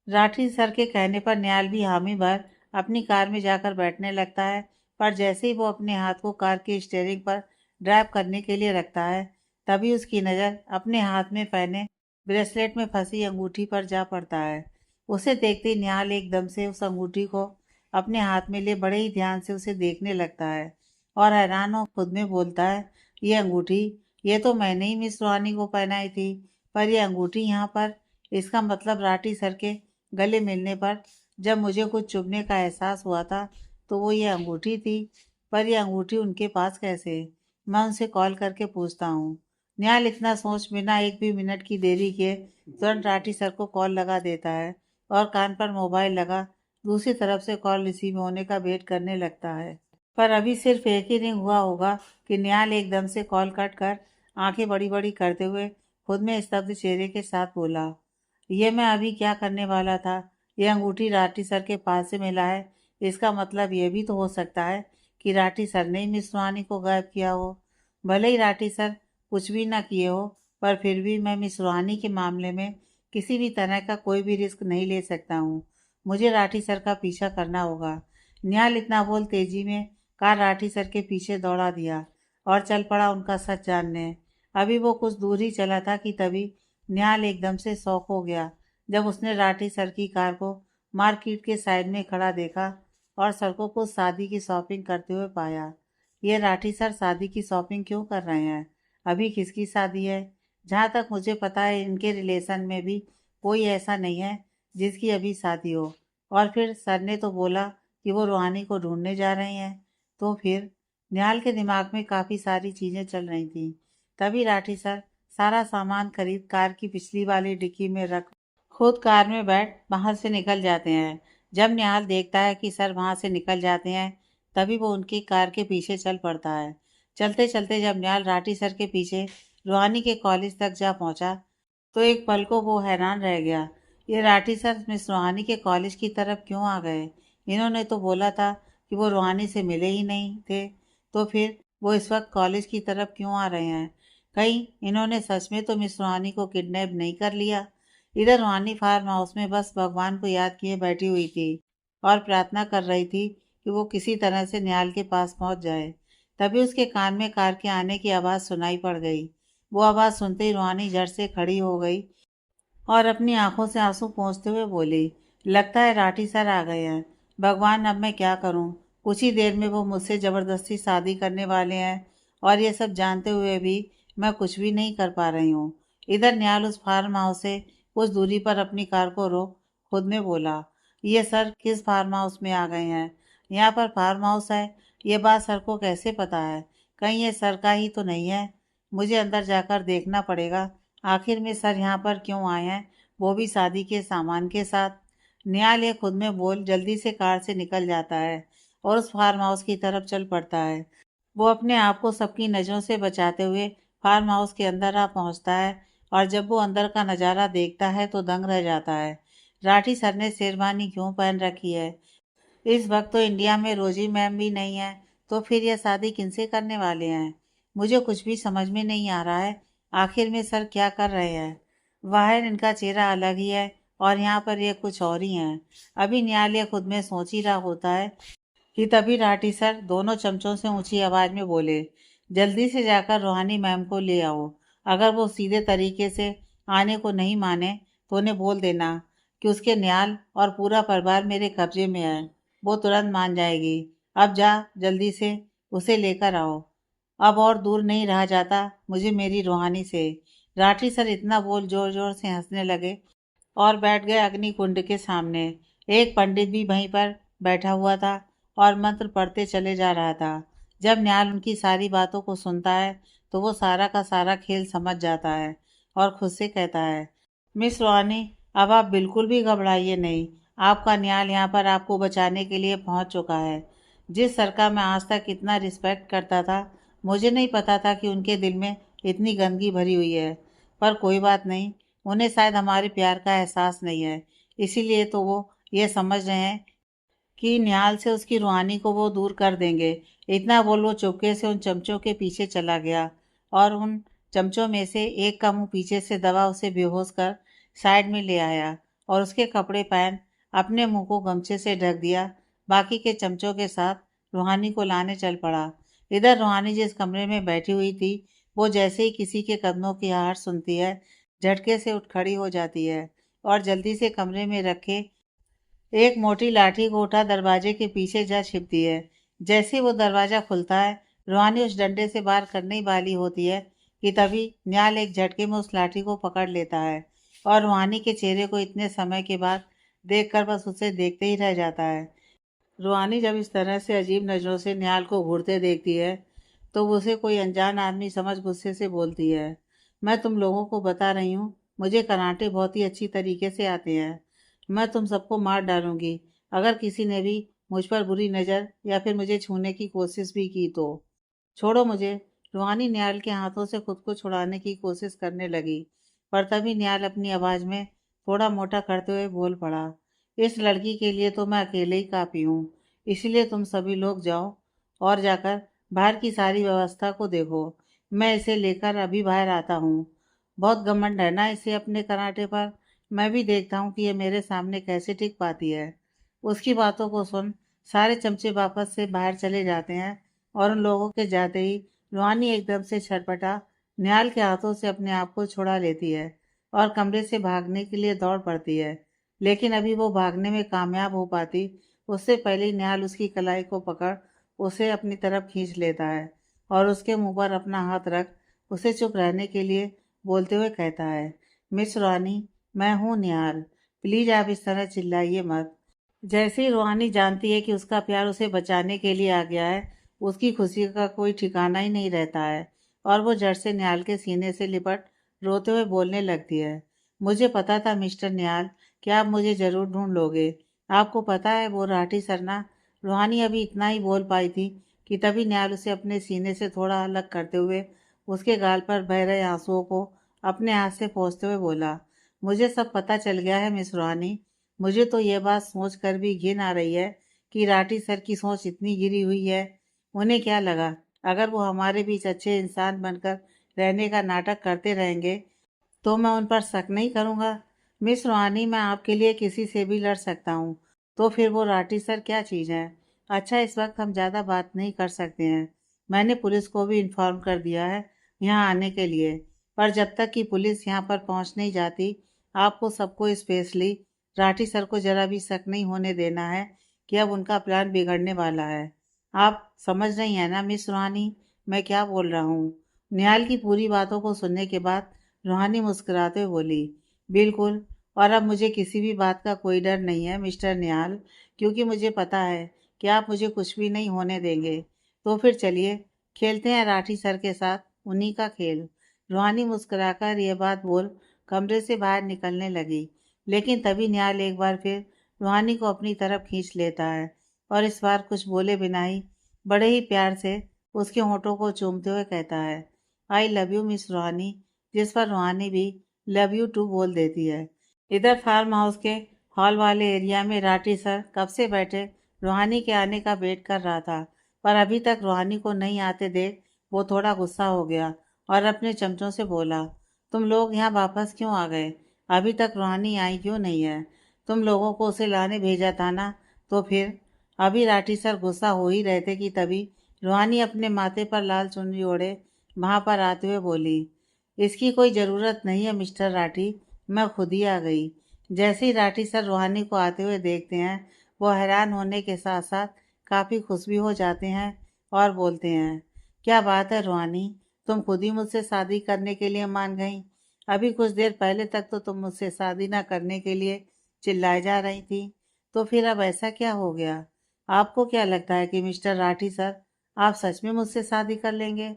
राठी सर के कहने पर निहाल भी हामी भर अपनी कार में जाकर बैठने लगता है, पर जैसे ही वो अपने हाथ को कार के स्टीयरिंग पर ड्राइव करने के लिए रखता है, तभी उसकी नज़र अपने हाथ में पहने ब्रेसलेट में फंसी अंगूठी पर जा पड़ता है। उसे देखते ही निहाल एकदम से उस अंगूठी को अपने हाथ में लिए बड़े ही ध्यान से उसे देखने लगता है और हैरान हो खुद में बोलता है, ये अंगूठी, ये तो मैंने ही मिस रूहानी को पहनाई थी, पर ये अंगूठी यहाँ पर, इसका मतलब राठी सर के गले मिलने पर जब मुझे कुछ चुभने का एहसास हुआ था तो वो ये अंगूठी थी, पर ये अंगूठी उनके पास कैसे? मैं उनसे कॉल करके पूछता हूँ। निहाल इतना सोच बिना एक भी मिनट की देरी किए तुरंत राठी सर को कॉल लगा देता है और कान पर मोबाइल लगा दूसरी तरफ से कॉल रिसीव होने का वेट करने लगता है। पर अभी सिर्फ एक ही रिंग हुआ होगा कि निहाल एकदम से कॉल कट कर आंखें बड़ी बड़ी करते हुए खुद में स्तब्ध चेहरे के साथ बोला, ये मैं अभी क्या करने वाला था? ये अंगूठी राठी सर के पास से मिला है, इसका मतलब ये भी तो हो सकता है कि राठी सर ने ही मिस रूहानी को गायब किया हो। भले ही राठी सर कुछ भी ना किए हो, पर फिर भी मैं मिस रूहानी के मामले में किसी भी तरह का कोई भी रिस्क नहीं ले सकता हूँ। मुझे राठी सर का पीछा करना होगा। निहाल इतना बोल तेजी में कार राठी सर के पीछे दौड़ा दिया और चल पड़ा उनका सच जानने। अभी वो कुछ दूर ही चला था कि तभी निहाल एकदम से शॉक हो गया जब उसने राठी सर की कार को मार्केट के साइड में खड़ा देखा और सर को कुछ शादी की शॉपिंग करते हुए पाया। ये राठी सर शादी की शॉपिंग क्यों कर रहे हैं? अभी किसकी शादी है? जहाँ तक मुझे पता है इनके रिलेशन में भी कोई ऐसा नहीं है जिसकी अभी शादी हो। और फिर सर ने तो बोला कि वो रूहानी को ढूंढने जा रहे हैं, तो फिर निहाल के दिमाग में काफ़ी सारी चीज़ें चल रही थीं। तभी राठी सर सारा सामान खरीद कार की पिछली वाली डिक्की में रख खुद कार में बैठ बाहर से निकल जाते हैं। जब निहाल देखता है कि सर वहां से निकल जाते हैं, तभी वो उनकी कार के पीछे चल पड़ता है। चलते चलते जब निहाल राठी सर के पीछे रूहानी के कॉलेज तक जा पहुंचा तो एक पल को वो हैरान रह गया। ये राठी सर मिस रूहानी के कॉलेज की तरफ क्यों आ गए? इन्होंने तो बोला था कि वो रूहानी से मिले ही नहीं थे, तो फिर वो इस वक्त कॉलेज की तरफ क्यों आ रहे हैं? कहीं इन्होंने सच में तो मिस रूहानी को किडनैप नहीं कर लिया? इधर रूहानी फार्म हाउस में बस भगवान को याद किए बैठी हुई थी और प्रार्थना कर रही थी कि वो किसी तरह से निहाल के पास पहुंच जाए। तभी उसके कान में कार के आने की आवाज़ सुनाई पड़ गई। वो आवाज़ सुनते ही रूहानी झट से खड़ी हो गई और अपनी आंखों से आंसू पोंछते हुए बोली, लगता है राठी सर आ गए हैं। भगवान अब मैं क्या करूं? कुछ ही देर में वो मुझसे ज़बरदस्ती शादी करने वाले हैं और ये सब जानते हुए भी मैं कुछ भी नहीं कर पा रही हूँ। इधर निहाल उस फार्म हाउस से कुछ दूरी पर अपनी कार को रोक खुद में बोला, ये सर किस फार्म हाउस में आ गए हैं? यहाँ पर फार्म हाउस है, ये बात सर को कैसे पता है? कहीं ये सर का ही तो नहीं है? मुझे अंदर जाकर देखना पड़ेगा आखिर में सर यहाँ पर क्यों आए हैं, वो भी शादी के सामान के साथ। निहाल ये खुद में बोल जल्दी से कार से निकल जाता है और उस फार्म हाउस की तरफ चल पड़ता है। वो अपने आप को सबकी नज़रों से बचाते हुए फार्म हाउस के अंदर आ पहुंचता है और जब वो अंदर का नज़ारा देखता है तो दंग रह जाता है। राठी सर ने शेरवानी क्यों पहन रखी है? इस वक्त तो इंडिया में रोजी मैम भी नहीं है, तो फिर यह शादी किनसे करने वाले हैं? मुझे कुछ भी समझ में नहीं आ रहा है। आखिर में सर क्या कर रहे हैं? बाहर इनका चेहरा अलग ही है और यहाँ पर ये कुछ और ही है। अभी न्यायालय खुद में सोच ही रहा होता है कि तभी राठी सर दोनों चमचों से ऊंची आवाज में बोले, जल्दी से जाकर रूहानी मैम को ले आओ। अगर वो सीधे तरीके से आने को नहीं माने तो उन्हें बोल देना कि उसके न्याल और पूरा परिवार मेरे कब्जे में है। वो तुरंत मान जाएगी। अब जा, जल्दी से उसे लेकर आओ। अब और दूर नहीं रहा जाता मुझे मेरी रूहानी से। राठी सर इतना बोल जोर जोर से हंसने लगे और बैठ गए अग्नि कुंड के सामने। एक पंडित भी वहीं पर बैठा हुआ था और मंत्र पढ़ते चले जा रहा था। जब न्याल उनकी सारी बातों को सुनता है तो वो सारा का सारा खेल समझ जाता है और खुद से कहता है, मिस रोहानी, अब आप बिल्कुल भी घबराइए नहीं। आपका न्याल यहाँ पर आपको बचाने के लिए पहुँच चुका है। जिस सर का मैं आज तक इतना रिस्पेक्ट करता था, मुझे नहीं पता था कि उनके दिल में इतनी गंदगी भरी हुई है। पर कोई बात नहीं, उन्हें शायद हमारे प्यार का एहसास नहीं है, इसीलिए तो वो ये समझ रहे हैं कि निहाल से उसकी रूहानी को वो दूर कर देंगे। इतना बोल वो चुपके से उन चमचों के पीछे चला गया और उन चमचों में से एक का मुंह पीछे से दबा उसे बेहोश कर साइड में ले आया और उसके कपड़े पहन अपने मुंह को गमछे से ढक दिया। बाकी के चमचों के साथ रूहानी को लाने चल पड़ा। इधर रूहानी जिस कमरे में बैठी हुई थी, वो जैसे ही किसी के कदमों की आहट सुनती है, झटके से उठ खड़ी हो जाती है और जल्दी से कमरे में रखे एक मोटी लाठी को उठा दरवाजे के पीछे जा छिपती है। जैसे ही वो दरवाजा खुलता है, रूहानी उस डंडे से बाहर करने वाली होती है कि तभी न्याल एक झटके में उस लाठी को पकड़ लेता है और रूहानी के चेहरे को इतने समय के बाद देखकर बस उसे देखते ही रह जाता है। रूहानी जब इस तरह से अजीब नज़रों से न्याल को घूरते देखती है तो उसे कोई अनजान आदमी समझ गुस्से से बोलती है, मैं तुम लोगों को बता रही हूँ, मुझे कराटे बहुत ही अच्छी तरीके से आते हैं। मैं तुम सबको मार डालूंगी अगर किसी ने भी मुझ पर बुरी नज़र या फिर मुझे छूने की कोशिश भी की तो। छोड़ो मुझे। रूहानी न्याल के हाथों से खुद को छुड़ाने की कोशिश करने लगी, पर तभी न्याल अपनी आवाज़ में थोड़ा मोटा करते हुए बोल पड़ा, इस लड़की के लिए तो मैं अकेले ही काफ़ी हूँ, इसलिए तुम सभी लोग जाओ और जाकर बाहर की सारी व्यवस्था को देखो। मैं इसे लेकर अभी बाहर आता हूँ। बहुत घमंड है ना इसे अपने कराटे पर। मैं भी देखता हूँ कि ये मेरे सामने कैसे टिक पाती है। उसकी बातों को सुन सारे चमचे वापस से बाहर चले जाते हैं और उन लोगों के जाते ही रूहानी एकदम से छटपटा निहाल के हाथों से अपने आप को छुड़ा लेती है और कमरे से भागने के लिए दौड़ पड़ती है। लेकिन अभी वो भागने में कामयाब हो पाती, उससे पहले ही निहाल उसकी कलाई को पकड़ उसे अपनी तरफ खींच लेता है और उसके मुंह पर अपना हाथ रख उसे चुप रहने के लिए बोलते हुए कहता है, मिस रानी, मैं हूँ निहाल, प्लीज आप इस तरह चिल्लाइए मत। जैसे ही रूहानी जानती है कि उसका प्यार उसे बचाने के लिए आ गया है, उसकी खुशी का कोई ठिकाना ही नहीं रहता है और वो जड़ से निहाल के सीने से लिपट रोते हुए बोलने लगती है, मुझे पता था मिस्टर निहाल कि आप मुझे ज़रूर ढूंढ लोगे। आपको पता है वो राठी सरना। रूहानी अभी इतना ही बोल पाई थी कि तभी निहाल उसे अपने सीने से थोड़ा अलग करते हुए उसके गाल पर बह रहे आंसुओं को अपने हाथ से पोंछते हुए बोला, मुझे सब पता चल गया है मिस रूहानी। मुझे तो ये बात सोच कर भी घिन आ रही है कि राठी सर की सोच इतनी गिरी हुई है। उन्हें क्या लगा अगर वो हमारे बीच अच्छे इंसान बनकर रहने का नाटक करते रहेंगे तो मैं उन पर शक नहीं करूँगा। मिस रूहानी, मैं आपके लिए किसी से भी लड़ सकता हूँ, तो फिर वो राठी सर क्या चीज़ है? अच्छा, इस वक्त हम ज़्यादा बात नहीं कर सकते हैं। मैंने पुलिस को भी इन्फॉर्म कर दिया है यहाँ आने के लिए, पर जब तक कि पुलिस यहाँ पर पहुँच नहीं जाती, आपको सबको स्पेशली राठी सर को ज़रा भी शक नहीं होने देना है कि अब उनका प्लान बिगड़ने वाला है। आप समझ रही हैं ना मिस रूहानी, मैं क्या बोल रहा हूँ? निहाल की पूरी बातों को सुनने के बाद रूहानी मुस्कुराते हुए बोली, बिल्कुल, और अब मुझे किसी भी बात का कोई डर नहीं है मिस्टर निहाल, क्योंकि मुझे पता है कि आप मुझे कुछ भी नहीं होने देंगे। तो फिर चलिए खेलते हैं राठी सर के साथ उन्हीं का खेल। रूहानी मुस्कुराकर यह बात बोल कमरे से बाहर निकलने लगी, लेकिन तभी निहाल एक बार फिर रूहानी को अपनी तरफ खींच लेता है और इस बार कुछ बोले बिना ही बड़े ही प्यार से उसके होठों को चूमते हुए कहता है, आई लव यू मिस रूहानी, जिस पर रूहानी भी लव यू टू बोल देती है। इधर फार्म हाउस के हॉल वाले एरिया में राठी सर कब से बैठे रूहानी के आने का वेट कर रहा था, पर अभी तक रूहानी को नहीं आते देख वो थोड़ा गुस्सा हो गया और अपने चमचों से बोला, तुम लोग यहाँ वापस क्यों आ गए? अभी तक रूहानी आई क्यों नहीं है? तुम लोगों को उसे लाने भेजा था ना? तो फिर? अभी राठी सर गुस्सा हो ही रहे थे कि तभी रूहानी अपने माथे पर लाल चुनरी ओढ़े वहां पर आते हुए बोली, इसकी कोई ज़रूरत नहीं है मिस्टर राठी, मैं खुद ही आ गई। जैसे ही राठी सर रूहानी को आते हुए देखते हैं, वो हैरान होने के साथ साथ काफ़ी खुश भी हो जाते हैं और बोलते हैं, क्या बात है रूहानी, तुम खुद ही मुझसे शादी करने के लिए मान गई। अभी कुछ देर पहले तक तो तुम मुझसे शादी ना करने के लिए चिल्लाए जा रही थी, तो फिर अब ऐसा क्या हो गया? आपको क्या लगता है कि मिस्टर राठी सर आप सच में मुझसे शादी कर लेंगे?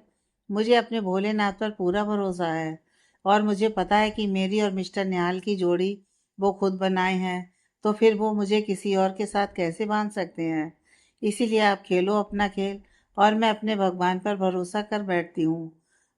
मुझे अपने भोलेनाथ पर पूरा भरोसा है और मुझे पता है कि मेरी और मिस्टर निहाल की जोड़ी वो खुद बनाए हैं, तो फिर वो मुझे किसी और के साथ कैसे बांध सकते हैं? इसीलिए आप खेलो अपना खेल और मैं अपने भगवान पर भरोसा कर बैठती हूँ।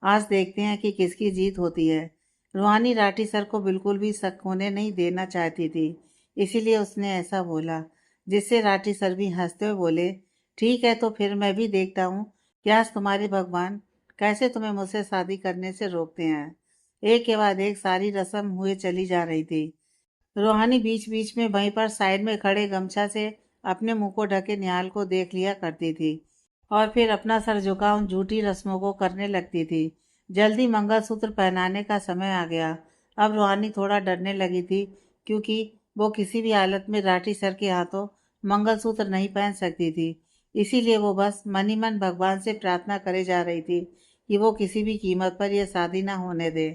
आज देखते हैं कि किसकी जीत होती है। रूहानी राठी सर को बिल्कुल भी शक होने नहीं देना चाहती थी, इसीलिए उसने ऐसा बोला, जिससे राठी सर भी हंसते हुए बोले, ठीक है तो फिर मैं भी देखता हूँ कि आज तुम्हारे भगवान कैसे तुम्हें मुझसे शादी करने से रोकते हैं। एक के बाद एक सारी रस्म हुए चली जा रही थी। रूहानी बीच बीच में वहीं पर साइड में खड़े गमछा से अपने मुंह को ढके निहाल को देख लिया करती थी और फिर अपना सर झुका उन झूठी रस्मों को करने लगती थी। जल्दी मंगलसूत्र पहनाने का समय आ गया। अब रूहानी थोड़ा डरने लगी थी, क्योंकि वो किसी भी हालत में राठी सर के हाथों मंगलसूत्र नहीं पहन सकती थी। इसीलिए वो बस मन ही मन भगवान से प्रार्थना करे जा रही थी कि वो किसी भी कीमत पर यह शादी ना होने दे।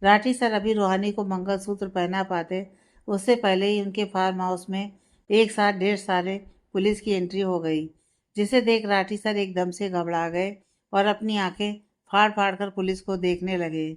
राठी सर अभी रूहानी को मंगलसूत्र पहना पाते उससे पहले ही उनके फार्म हाउस में एक साथ ढेर सारे पुलिस की एंट्री हो गई, जिसे देख राठी सर एकदम से घबरा गए और अपनी आंखें फाड़ फाड़ कर पुलिस को देखने लगे।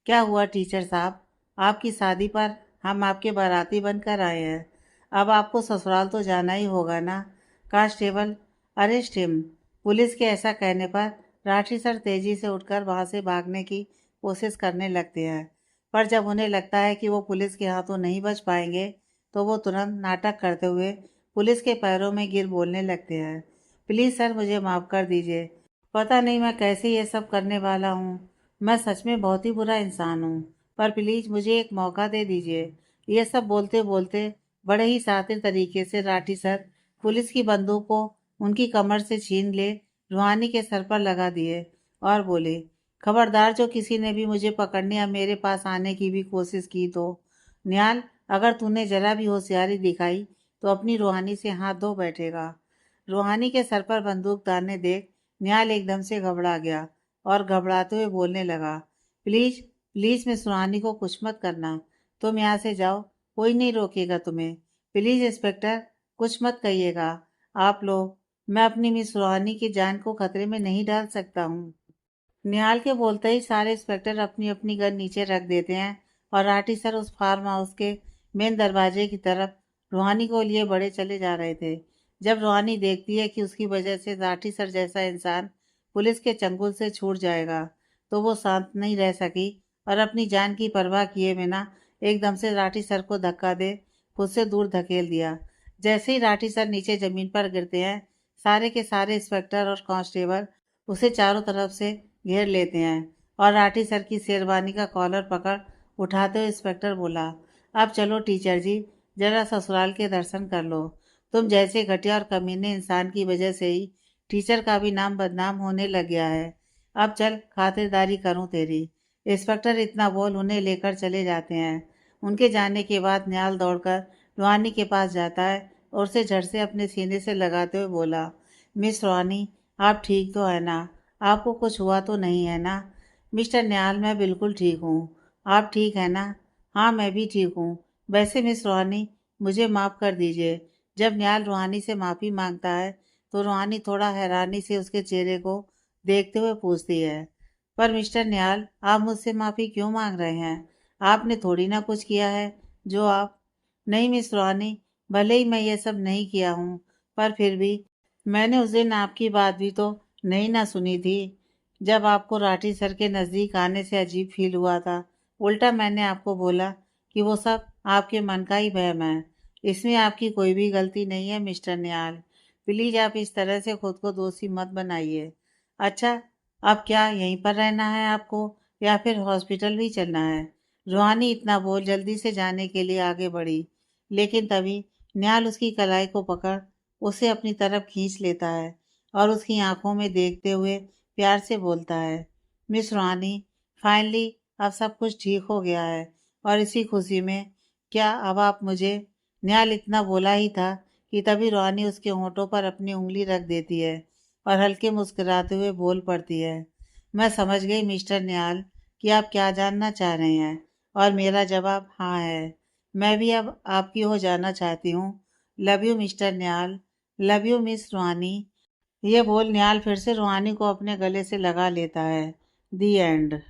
क्या हुआ टीचर साहब, आपकी शादी पर हम आपके बाराती बनकर आए हैं, अब आपको ससुराल तो जाना ही होगा ना। Constable, arrest him. पुलिस के ऐसा कहने पर राठी सर तेजी से उठकर वहां से भागने की कोशिश करने लगते हैं, पर जब उन्हें लगता है कि वो पुलिस के हाथों नहीं बच पाएंगे, तो वो तुरंत नाटक करते हुए पुलिस के पैरों में गिर बोलने लगते हैं, प्लीज़ सर मुझे माफ़ कर दीजिए, पता नहीं मैं कैसे ये सब करने वाला हूँ, मैं सच में बहुत ही बुरा इंसान हूँ, पर प्लीज़ मुझे एक मौका दे दीजिए। ये सब बोलते बोलते बड़े ही शातिर तरीके से राठी सर पुलिस की बंदूक को उनकी कमर से छीन ले रूहानी के सर पर लगा दिए और बोले, खबरदार जो किसी ने भी मुझे पकड़ने या मेरे पास आने की भी कोशिश की तो निहाल, अगर तूने जरा भी होशियारी दिखाई तो अपनी रूहानी से हाथ धो बैठेगा। रूहानी के सर पर बंदूक ताने देख निहाल एकदम से घबरा गया और घबराते हुए बोलने लगा, प्लीज प्लीज मिस रूहानी को कुछ मत करना, तुम यहाँ से जाओ, कोई नहीं रोकेगा तुम्हें, प्लीज इंस्पेक्टर कुछ मत कहिएगा, आप लोग, मैं अपनी मिस रूहानी की जान को खतरे में नहीं डाल सकता हूँ। निहाल के बोलते ही सारे इंस्पेक्टर अपनी अपनी गन नीचे रख देते हैं और राठी सर उस फार्म हाउस के मेन दरवाजे की तरफ रूहानी को लिए बड़े चले जा रहे थे। जब रूहानी देखती है कि उसकी वजह से राठी सर जैसा इंसान पुलिस के चंगुल से छूट जाएगा, तो वो शांत नहीं रह सकी और अपनी जान की परवाह किए बिना एकदम से राठी सर को धक्का दे खुद से दूर धकेल दिया। जैसे ही राठी सर नीचे जमीन पर गिरते हैं, सारे के सारे इंस्पेक्टर और कांस्टेबल उसे चारों तरफ से घेर लेते हैं और राठी सर की शेरवानी का कॉलर पकड़ उठाते हुए इंस्पेक्टर बोला, अब चलो टीचर जी, जरा ससुराल के दर्शन कर लो, तुम जैसे घटिया और कमीने इंसान की वजह से ही टीचर का भी नाम बदनाम होने लग गया है, अब चल खातिरदारी करूं तेरी। इंस्पेक्टर इतना बोल उन्हें लेकर चले जाते हैं। उनके जाने के बाद न्याल दौड़कर रूहानी के पास जाता है और उसे झट से अपने सीने से लगाते हुए बोला, मिस रूहानी, आप ठीक तो है ना? आपको कुछ हुआ तो नहीं है ना? मिस्टर निहाल, मैं बिल्कुल ठीक हूँ, आप ठीक है ना? हाँ मैं भी ठीक हूँ। वैसे मिस रूहानी, मुझे माफ़ कर दीजिए। जब निहाल रूहानी से माफ़ी मांगता है तो रूहानी थोड़ा हैरानी से उसके चेहरे को देखते हुए पूछती है, पर मिस्टर निहाल आप मुझसे माफ़ी क्यों मांग रहे हैं? आपने थोड़ी ना कुछ किया है जो आप। नहीं मिस रूहानी, भले ही मैं ये सब नहीं किया हूँ, पर फिर भी मैंने उस दिन आपकी बात भी तो नहीं ना सुनी थी। जब आपको राठी सर के नज़दीक आने से अजीब फील हुआ था, उल्टा मैंने आपको बोला कि वो सब आपके मन का ही वहम है। इसमें आपकी कोई भी गलती नहीं है मिस्टर निहाल। प्लीज़ आप इस तरह से खुद को दोषी मत बनाइए। अच्छा, अब क्या यहीं पर रहना है आपको या फिर हॉस्पिटल भी चलना है? रूहानी इतना बोल जल्दी से जाने के लिए आगे बढ़ी, लेकिन तभी निहाल उसकी कलाई को पकड़ उसे अपनी तरफ खींच लेता है और उसकी आंखों में देखते हुए प्यार से बोलता है, मिस रूहानी, फाइनली अब सब कुछ ठीक हो गया है और इसी खुशी में क्या अब आप मुझे। निहाल इतना बोला ही था कि तभी रूहानी उसके होंठों पर अपनी उंगली रख देती है और हल्के मुस्कुराते हुए बोल पड़ती है, मैं समझ गई मिस्टर निहाल कि आप क्या जानना चाह रहे हैं और मेरा जवाब हाँ है। मैं भी अब आपकी हो जाना चाहती हूँ। Love you mister Nihal. Love you miss रूहानी। ये बोल निहाल फिर से रूहानी को अपने गले से लगा लेता है। दी एंड।